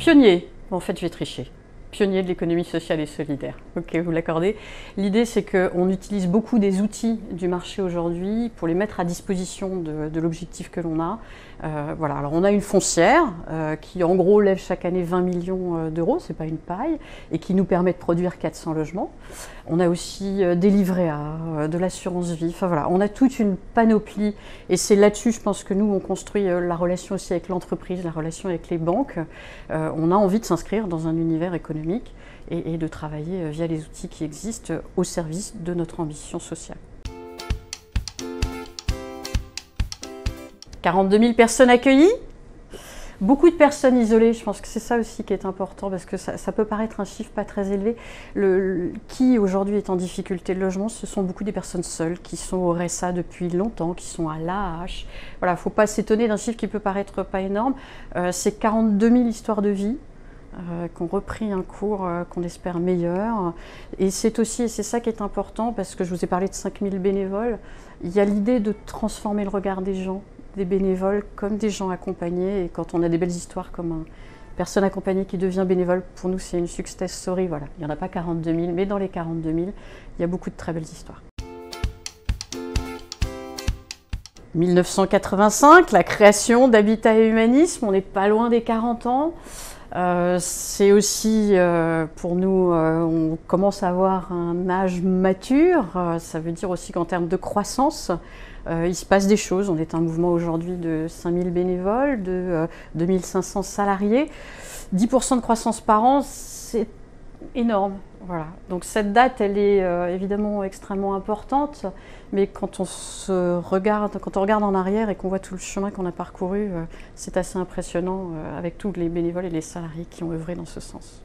Pionnier, bon, en fait je vais tricher. Pionnier de l'économie sociale et solidaire. Ok, vous l'accordez. L'idée, c'est qu'on utilise beaucoup des outils du marché aujourd'hui pour les mettre à disposition de l'objectif que l'on a. Voilà. Alors, on a une foncière qui, en gros, lève chaque année 20 millions d'euros, c'est pas une paille, et qui nous permet de produire 400 logements. On a aussi des livrets A, de l'assurance vie. Enfin voilà, on a toute une panoplie, et c'est là-dessus, je pense que nous, on construit la relation aussi avec l'entreprise, la relation avec les banques. On a envie de s'inscrire dans un univers économique et de travailler via les outils qui existent au service de notre ambition sociale. 42 000 personnes accueillies, beaucoup de personnes isolées, je pense que c'est ça aussi qui est important parce que ça peut paraître un chiffre pas très élevé. Qui aujourd'hui est en difficulté de logement, ce sont beaucoup des personnes seules qui sont au RSA depuis longtemps, qui sont à l'AAH. Voilà, il ne faut pas s'étonner d'un chiffre qui peut paraître pas énorme. C'est 42 000 histoires de vie qui ont repris un cours qu'on espère meilleur. Et c'est aussi, et c'est ça qui est important, parce que je vous ai parlé de 5 000 bénévoles, il y a l'idée de transformer le regard des gens, des bénévoles, comme des gens accompagnés. Et quand on a des belles histoires comme une personne accompagnée qui devient bénévole, pour nous c'est une success story. Voilà. Il n'y en a pas 42 000, mais dans les 42 000, il y a beaucoup de très belles histoires. 1985, la création d'Habitat et Humanisme, on n'est pas loin des 40 ans. C'est aussi, pour nous, on commence à avoir un âge mature, ça veut dire aussi qu'en termes de croissance, il se passe des choses. On est un mouvement aujourd'hui de 5 000 bénévoles, de 2 500 salariés. 10% de croissance par an, c'est énorme. Voilà. Donc cette date, elle est évidemment extrêmement importante, mais quand on regarde en arrière et qu'on voit tout le chemin qu'on a parcouru, c'est assez impressionnant avec tous les bénévoles et les salariés qui ont œuvré dans ce sens.